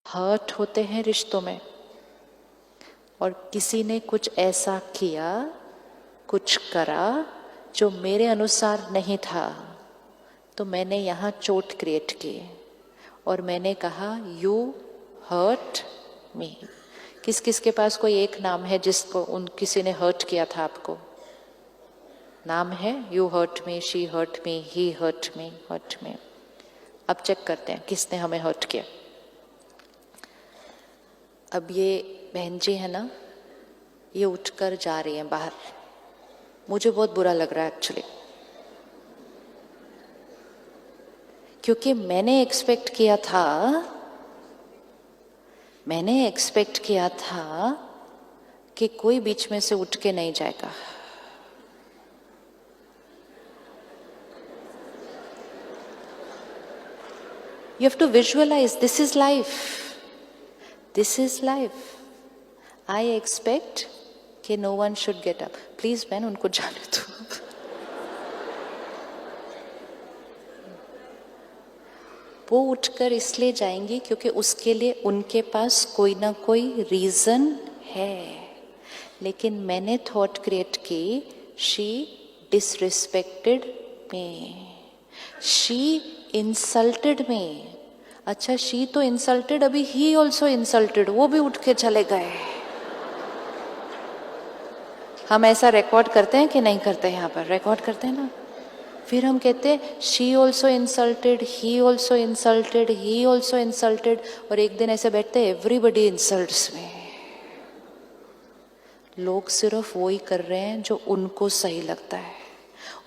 Hurt होते हैं रिश्तों में, और किसी ने कुछ ऐसा किया, कुछ करा जो मेरे अनुसार नहीं था, तो मैंने यहाँ चोट क्रिएट की और मैंने कहा यू हर्ट मी। किस किस के पास कोई एक नाम है जिसको किसी ने हर्ट किया था आपको? नाम है? You hurt me, she hurt me, he hurt me, hurt me. अब चेक करते हैं किसने हमें हर्ट किया। अब ये बहन जी है ना, ये उठकर जा रही हैं बाहर। मुझे बहुत बुरा लग रहा है एक्चुअली, क्योंकि मैंने एक्सपेक्ट किया था कि कोई बीच में से उठ के नहीं जाएगा। You have to visualize, this is life. This is life. I expect कि no one should get up. Please बहन उनको जाने दो। वो उठकर इसलिए जाएंगी क्योंकि उसके लिए उनके पास कोई ना कोई रीजन है, लेकिन मैंने थॉट क्रिएट की, she disrespected me, she insulted me. अच्छा, शी तो इंसल्टेड, अभी ही ऑल्सो इंसल्टेड, वो भी उठ के चले गए। हम ऐसा रिकॉर्ड करते हैं कि नहीं करते? यहाँ पर रिकॉर्ड करते हैं ना। फिर हम कहते हैं she also insulted, he also insulted, he also insulted, और एक दिन ऐसे बैठते हैं एवरीबडी इंसल्ट्स में। लोग सिर्फ वही कर रहे हैं जो उनको सही लगता है,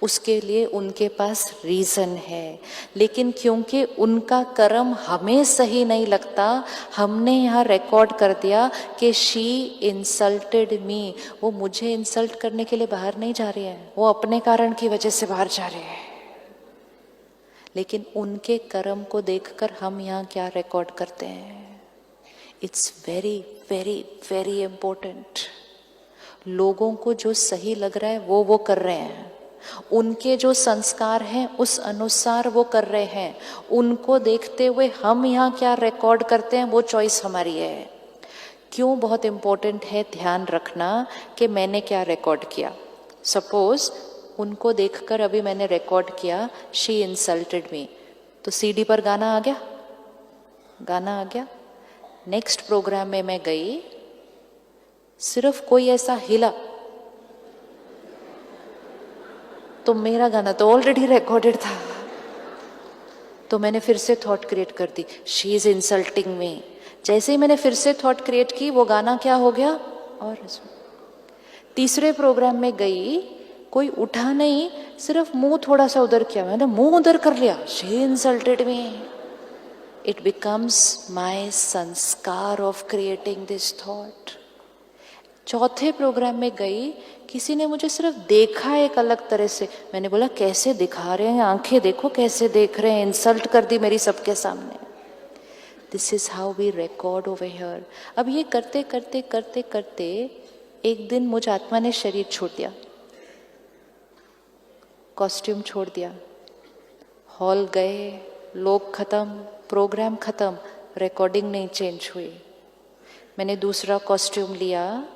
उसके लिए उनके पास रीजन है, लेकिन क्योंकि उनका कर्म हमें सही नहीं लगता, हमने यहाँ रिकॉर्ड कर दिया कि शी इंसल्टेड मी। वो मुझे इंसल्ट करने के लिए बाहर नहीं जा रही है, वो अपने कारण की वजह से बाहर जा रहे हैं, लेकिन उनके कर्म को देखकर हम यहाँ क्या रिकॉर्ड करते हैं। It's very very very important. लोगों को जो सही लग रहा है वो कर रहे हैं, उनके जो संस्कार हैं उस अनुसार वो कर रहे हैं, उनको देखते हुए हम यहाँ क्या रिकॉर्ड करते हैं वो चॉइस हमारी है। क्यों बहुत इम्पोर्टेंट है ध्यान रखना कि मैंने क्या रिकॉर्ड किया। सपोज उनको देखकर अभी मैंने रिकॉर्ड किया शी इंसल्टेड मी, तो सीडी पर गाना आ गया। नेक्स्ट प्रोग्राम में मैं गई, सिर्फ कोई ऐसा हिला तो मेरा गाना तो ऑलरेडी रिकॉर्डेड था, तो मैंने फिर से थॉट क्रिएट कर दी, शी इज इंसल्टिंग मी। जैसे ही मैंने फिर से थॉट क्रिएट की, वो गाना क्या हो गया। और तीसरे प्रोग्राम में गई, कोई उठा नहीं, सिर्फ मुंह थोड़ा सा उधर किया, मैंने मुंह उधर कर लिया, she insulted me. It becomes my sanskar of creating this thought. चौथे प्रोग्राम में गई, किसी ने मुझे सिर्फ देखा एक अलग तरह से, मैंने बोला कैसे दिखा रहे हैं, आंखें देखो कैसे देख रहे हैं, इंसल्ट कर दी मेरी सबके सामने। This is how we record over here. अब ये करते करते करते करते एक दिन मुझ आत्मा ने शरीर छोड़ दिया, कॉस्ट्यूम छोड़ दिया, हॉल गए, लोग खत्म, प्रोग्राम खत्म, रिकॉर्डिंग नहीं चेंज हुई। मैंने दूसरा कॉस्ट्यूम लिया,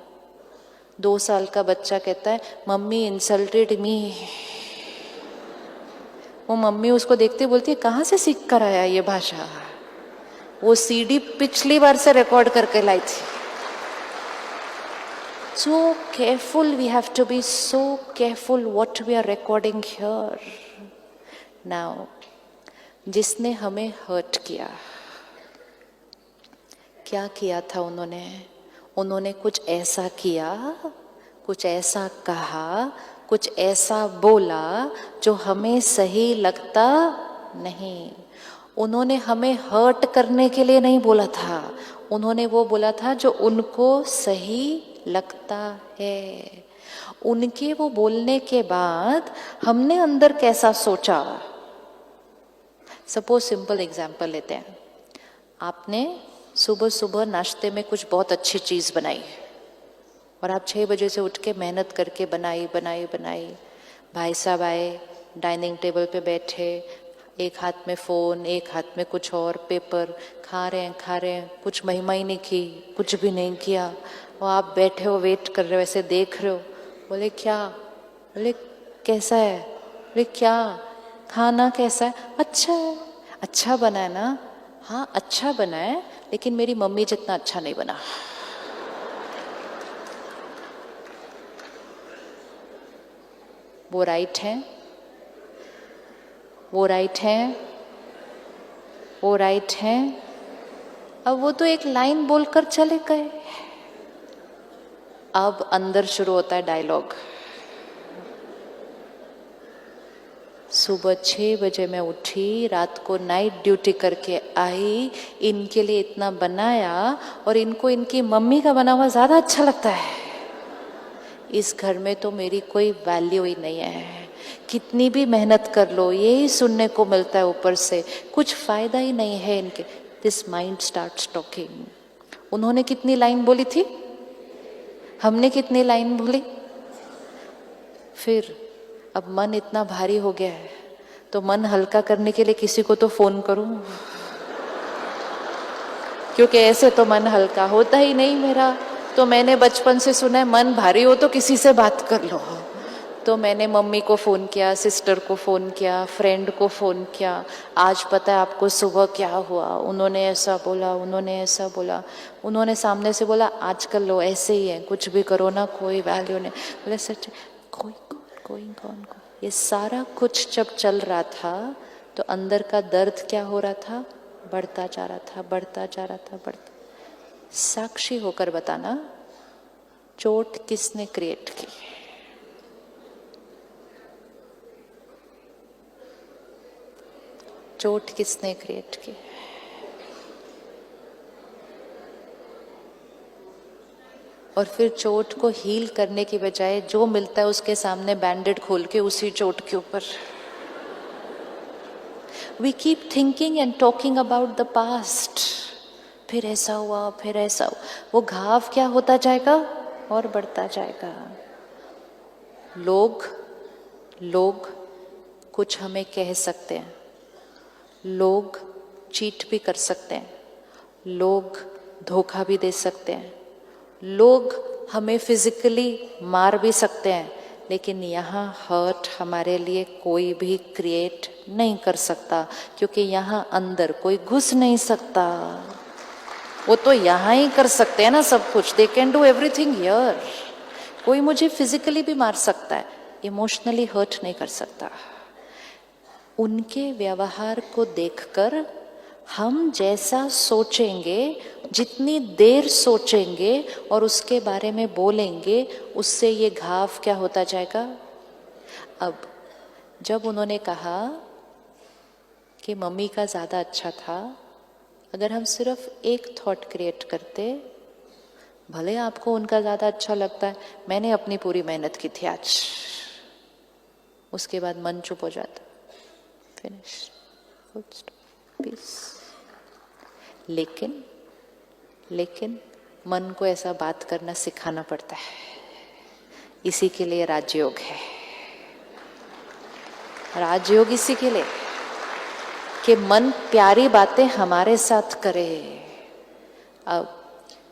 2 साल का बच्चा कहता है मम्मी इंसल्टेड मी। वो मम्मी उसको देखते बोलती है कहाँ से सीख कर आया ये भाषा। वो सीडी पिछली बार से रिकॉर्ड करके लाई थी। So careful, we have to be so careful what we are recording here. Now, जिसने हमें हर्ट किया, क्या किया था उन्होंने कुछ ऐसा किया, कुछ ऐसा कहा, कुछ ऐसा बोला जो हमें सही लगता नहीं। उन्होंने हमें हर्ट करने के लिए नहीं बोला था, उन्होंने वो बोला था जो उनको सही लगता है। उनके वो बोलने के बाद हमने अंदर कैसा सोचा। सपोज सिंपल एग्जाम्पल लेते हैं, आपने सुबह सुबह नाश्ते में कुछ बहुत अच्छी चीज़ बनाई और आप 6 बजे से उठ के मेहनत करके बनाई। भाई साहब आए, डाइनिंग टेबल पे बैठे, एक हाथ में फोन, एक हाथ में कुछ और पेपर, खा रहे हैं, कुछ महिमा ही नहीं की, कुछ भी नहीं किया। और आप बैठे हो, वेट कर रहे हो, ऐसे देख रहे हो। बोले क्या? बोले कैसा है? बोले क्या? खाना कैसा है? अच्छा है। अच्छा बना है ना? हाँ अच्छा बना है, लेकिन मेरी मम्मी जितना अच्छा नहीं बना। वो राइट है, वो राइट है, वो राइट है। अब वो तो एक लाइन बोलकर चले गए। अब अंदर शुरू होता है डायलॉग। सुबह 6 बजे मैं उठी, रात को नाइट ड्यूटी करके आई, इनके लिए इतना बनाया और इनको इनकी मम्मी का बना हुआ ज्यादा अच्छा लगता है। इस घर में तो मेरी कोई वैल्यू ही नहीं है। कितनी भी मेहनत कर लो, यही सुनने को मिलता है ऊपर से, कुछ फायदा ही नहीं है इनके। This mind starts talking. उन्होंने कितनी लाइन बोली थी, हमने कितनी लाइन बोली। फिर अब मन इतना भारी हो गया है, तो मन हल्का करने के लिए किसी को तो फोन करूं, क्योंकि ऐसे तो मन हल्का होता ही नहीं मेरा। तो मैंने बचपन से सुना है, मन भारी हो तो किसी से बात कर लो। तो मैंने मम्मी को फ़ोन किया, सिस्टर को फ़ोन किया, फ्रेंड को फ़ोन किया। आज पता है आपको सुबह क्या हुआ, उन्होंने ऐसा बोला, उन्होंने ऐसा बोला। उन्होंने सामने से बोला आजकल लो ऐसे ही है, कुछ भी करो ना कोई वैल्यू नहीं। बोले सच? कोई कौन। ये सारा कुछ जब चल रहा था तो अंदर का दर्द क्या हो रहा था? बढ़ता जा रहा था, बढ़ता जा रहा था, बढ़ता। साक्षी होकर बताना, चोट किसने क्रिएट की? चोट किसने क्रिएट की? और फिर चोट को हील करने की बजाय जो मिलता है उसके सामने बैंडेड खोल के उसी चोट के ऊपर we keep thinking and talking about the past. फिर ऐसा हुआ, फिर ऐसा हुआ। वो घाव क्या होता जाएगा और बढ़ता जाएगा। लोग कुछ हमें कह सकते हैं, लोग चीट भी कर सकते हैं, लोग धोखा भी दे सकते हैं, लोग हमें फिजिकली मार भी सकते हैं, लेकिन यहाँ हर्ट हमारे लिए कोई भी क्रिएट नहीं कर सकता, क्योंकि यहाँ अंदर कोई घुस नहीं सकता। वो तो यहाँ ही कर सकते हैं ना सब कुछ। They can do everything here. कोई मुझे फिजिकली भी मार सकता है, इमोशनली हर्ट नहीं कर सकता। उनके व्यवहार को देखकर हम जैसा सोचेंगे, जितनी देर सोचेंगे और उसके बारे में बोलेंगे, उससे ये घाव क्या होता जाएगा। अब जब उन्होंने कहा कि मम्मी का ज़्यादा अच्छा था, अगर हम सिर्फ एक थॉट क्रिएट करते, भले आपको उनका ज़्यादा अच्छा लगता है, मैंने अपनी पूरी मेहनत की थी आज, उसके बाद मन चुप हो जाता, फिनिश, फुल स्टॉप, पीस। लेकिन मन को ऐसा बात करना सिखाना पड़ता है। इसी के लिए राजयोग है। राजयोग इसी के लिए कि मन प्यारी बातें हमारे साथ करे। अब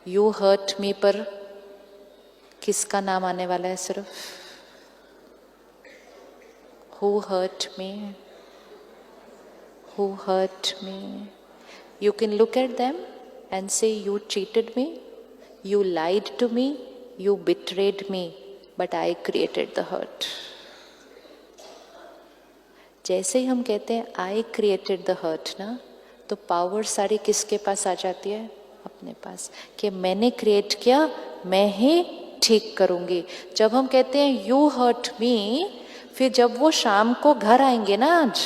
यू हर्ट मी पर किसका नाम आने वाला है? सिर्फ who hurt me, who hurt me. You can look at them and say, you cheated me, you lied to me, you betrayed me, but I created the hurt. जैसे ही हम कहते हैं I created the hurt ना, तो power सारी किसके पास आ जाती है? अपने पास, कि मैंने क्रिएट किया, मैं ही ठीक करूंगी। जब हम कहते हैं you hurt me, फिर जब वो शाम को घर आएंगे ना आज,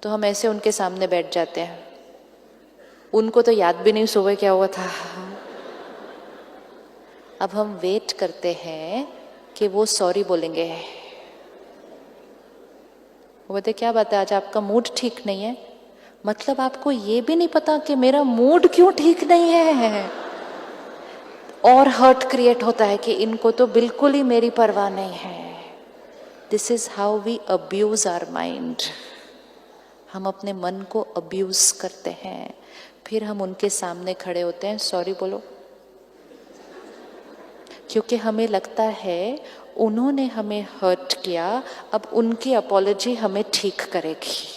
तो हम ऐसे उनके सामने बैठ जाते हैं। उनको तो याद भी नहीं सुबह क्या हुआ था। अब हम वेट करते हैं कि वो सॉरी बोलेंगे। वो बोलते क्या बात है, आज आपका मूड ठीक नहीं है? मतलब आपको ये भी नहीं पता कि मेरा मूड क्यों ठीक नहीं है। और हर्ट क्रिएट होता है कि इनको तो बिल्कुल ही मेरी परवाह नहीं है। This is how we abuse our mind. हम अपने मन को अब्यूज करते हैं, फिर हम उनके सामने खड़े होते हैं, सॉरी बोलो, क्योंकि हमें लगता है उन्होंने हमें हर्ट किया, अब उनकी अपॉलजी हमें ठीक करेगी।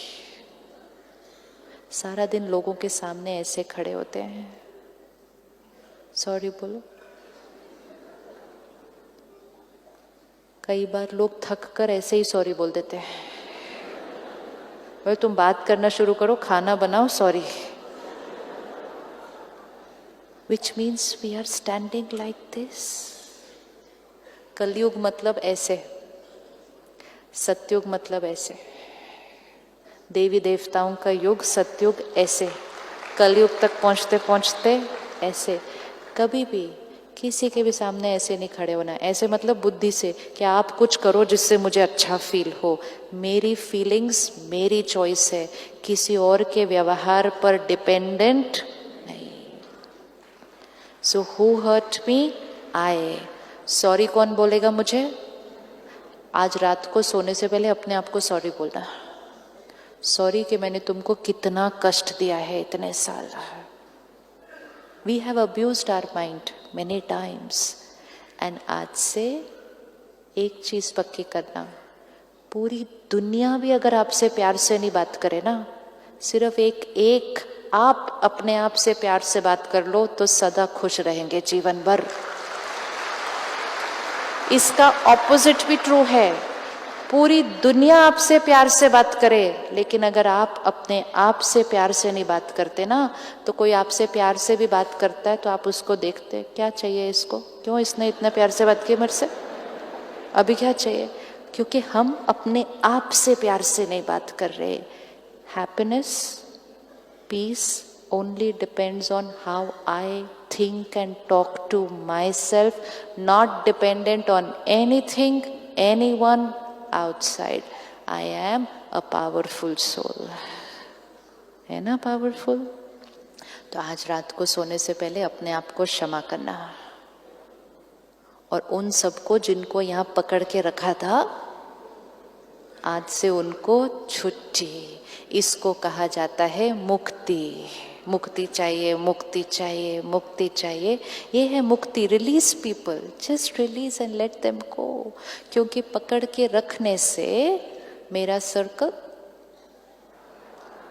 सारा दिन लोगों के सामने ऐसे खड़े होते हैं, सॉरी बोलो। कई बार लोग थक कर ऐसे ही सॉरी बोल देते हैं, भाई तुम बात करना शुरू करो, खाना बनाओ, sorry. Which means we are standing like this. कलयुग मतलब ऐसे, सतयुग मतलब ऐसे, देवी देवताओं का युग सतयुग ऐसे, कलयुग तक पहुंचते पहुंचते ऐसे। कभी भी किसी के भी सामने ऐसे नहीं खड़े होना। ऐसे मतलब बुद्धि से कि आप कुछ करो जिससे मुझे अच्छा फील हो, मेरी फीलिंग्स मेरी चॉइस है, किसी और के व्यवहार पर डिपेंडेंट नहीं। So who hurt me, I. Sorry कौन बोलेगा मुझे? आज रात को सोने से पहले अपने आप को सॉरी बोलना, सॉरी कि मैंने तुमको कितना कष्ट दिया है इतने साल। We have abused our mind many times. And आज से एक चीज पक्की करना, पूरी दुनिया भी अगर आपसे प्यार से नहीं बात करे ना, सिर्फ एक आप अपने आप से प्यार से बात कर लो तो सदा खुश रहेंगे जीवन भर। इसका ऑपोजिट भी ट्रू है। पूरी दुनिया आपसे प्यार से बात करे, लेकिन अगर आप अपने आप से प्यार से नहीं बात करते ना, तो कोई आपसे प्यार से भी बात करता है तो आप उसको देखते, क्या चाहिए इसको, क्यों इसने इतने प्यार से बात की मेरे से, अभी क्या चाहिए? क्योंकि हम अपने आप से प्यार से नहीं बात कर रहे। Happiness, peace only depends on how I think and talk to myself, not dependent on anything, anyone outside. I am a powerful soul. है ना पावरफुल? तो आज रात को सोने से पहले अपने आप को क्षमा करना, और उन सबको जिनको यहाँ पकड़ के रखा था, आज से उनको छुट्टी। इसको कहा जाता है मुक्ति। मुक्ति चाहिए, मुक्ति चाहिए, मुक्ति चाहिए, ये है मुक्ति। Release people, just release and let them go. क्योंकि पकड़ के रखने से मेरा सर्कल,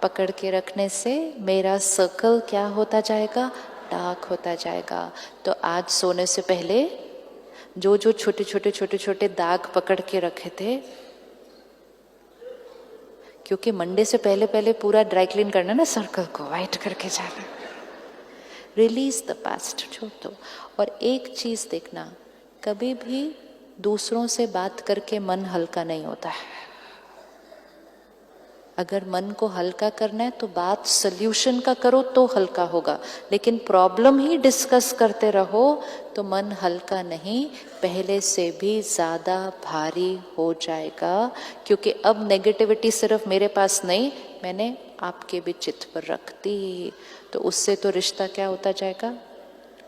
पकड़ के रखने से मेरा सर्कल क्या होता जाएगा? डार्क होता जाएगा। तो आज सोने से पहले जो जो छोटे छोटे छोटे छोटे दाग पकड़ के रखे थे, क्योंकि मंडे से पहले पहले पूरा ड्राई क्लीन करना ना, सर्कल को वाइट करके जाना। रिलीज द पास्ट, छोड़ दो। और एक चीज देखना, कभी भी दूसरों से बात करके मन हल्का नहीं होता है। अगर मन को हल्का करना है तो बात सल्यूशन का करो तो हल्का होगा, लेकिन प्रॉब्लम ही डिस्कस करते रहो तो मन हल्का नहीं, पहले से भी ज्यादा भारी हो जाएगा। क्योंकि अब नेगेटिविटी सिर्फ मेरे पास नहीं, मैंने आपके भी चित्त पर रख दी, तो उससे तो रिश्ता क्या होता जाएगा?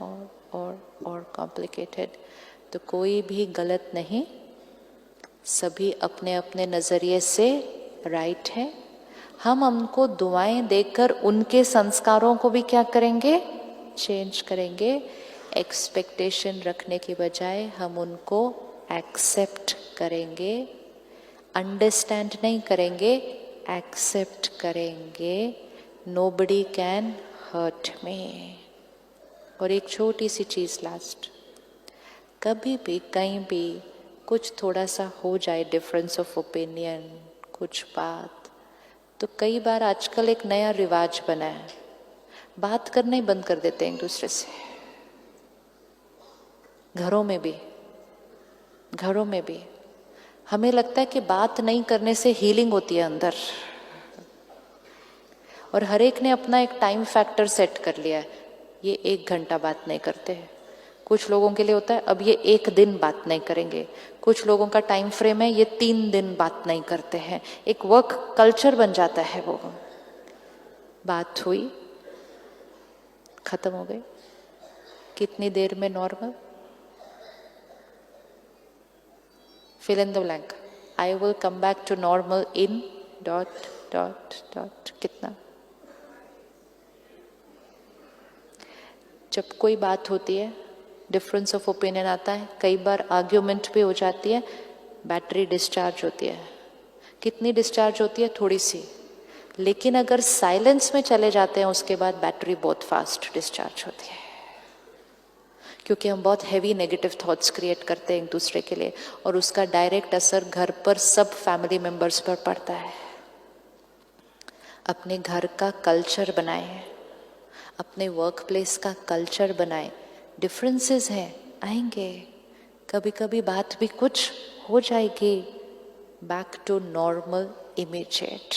और कॉम्प्लिकेटेड। तो कोई भी गलत नहीं, सभी अपने अपने नजरिए से राइट है। हम उनको दुआएं देकर उनके संस्कारों को भी क्या करेंगे? चेंज करेंगे। एक्सपेक्टेशन रखने की बजाय हम उनको एक्सेप्ट करेंगे, अंडरस्टैंड नहीं करेंगे, एक्सेप्ट करेंगे। Nobody can hurt me. और एक छोटी सी चीज लास्ट, कभी भी कहीं भी कुछ थोड़ा सा हो जाए, डिफरेंस ऑफ ओपिनियन, कुछ बात, तो कई बार आजकल एक नया रिवाज बना है, बात करना ही बंद कर देते हैं एक दूसरे से। घरों में भी हमें लगता है कि बात नहीं करने से हीलिंग होती है अंदर, और हर एक ने अपना एक टाइम फैक्टर सेट कर लिया है। ये 1 घंटा बात नहीं करते हैं, कुछ लोगों के लिए होता है अब ये 1 दिन बात नहीं करेंगे, कुछ लोगों का टाइम फ्रेम है ये 3 दिन बात नहीं करते हैं। एक वर्क कल्चर बन जाता है। वो बात हुई, खत्म हो गई, कितनी देर में normal? fill in the blank. I will come back to normal in dot dot dot कितना। जब कोई बात होती है, डिफरेंस ऑफ ओपिनियन आता है, कई बार आर्ग्यूमेंट भी हो जाती है, बैटरी डिस्चार्ज होती है। कितनी डिस्चार्ज होती है? थोड़ी सी। लेकिन अगर साइलेंस में चले जाते हैं उसके बाद बैटरी बहुत फास्ट डिस्चार्ज होती है, क्योंकि हम बहुत हैवी नेगेटिव थॉट्स क्रिएट करते हैं एक दूसरे के लिए, और उसका डायरेक्ट असर घर पर सब फैमिली मेंबर्स पर पड़ता है। अपने घर का कल्चर बनाएं, अपने वर्क प्लेस का कल्चर बनाएं। डिफरेंसेस हैं, आएंगे, कभी कभी बात भी कुछ हो जाएगी, बैक टू नॉर्मल इमीडिएट,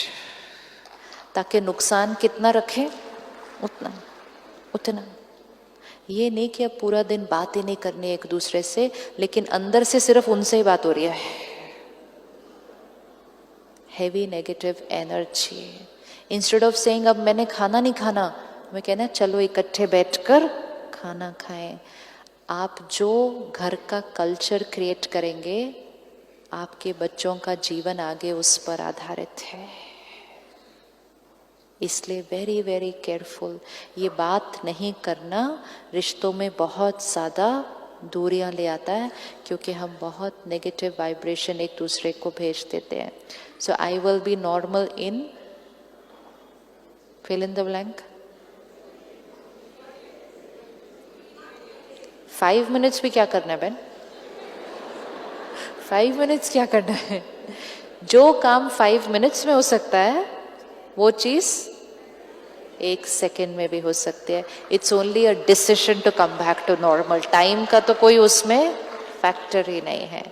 ताकि नुकसान कितना रखें उतना उतना। ये नहीं कि अब पूरा दिन बात ही नहीं करनी एक दूसरे से, लेकिन अंदर से सिर्फ उनसे ही बात हो रही है। Heavy negative energy. Instead of saying अब मैंने खाना नहीं खाना, मैं कहना चलो इकट्ठे बैठकर खाना खाएं। आप जो घर का कल्चर क्रिएट करेंगे, आपके बच्चों का जीवन आगे उस पर आधारित है। इसलिए वेरी वेरी केयरफुल। ये बात नहीं करना रिश्तों में बहुत ज़्यादा दूरियां ले आता है, क्योंकि हम बहुत नेगेटिव वाइब्रेशन एक दूसरे को भेज देते हैं। So I will be normal in fill in the blank. 5 minutes भी क्या करना है बहन? 5 मिनट्स क्या करना है? जो काम 5 मिनट्स में हो सकता है वो चीज 1 सेकेंड में भी हो सकती है। It's only a decision to come back to normal. Time का तो कोई उसमें फैक्टर ही नहीं है।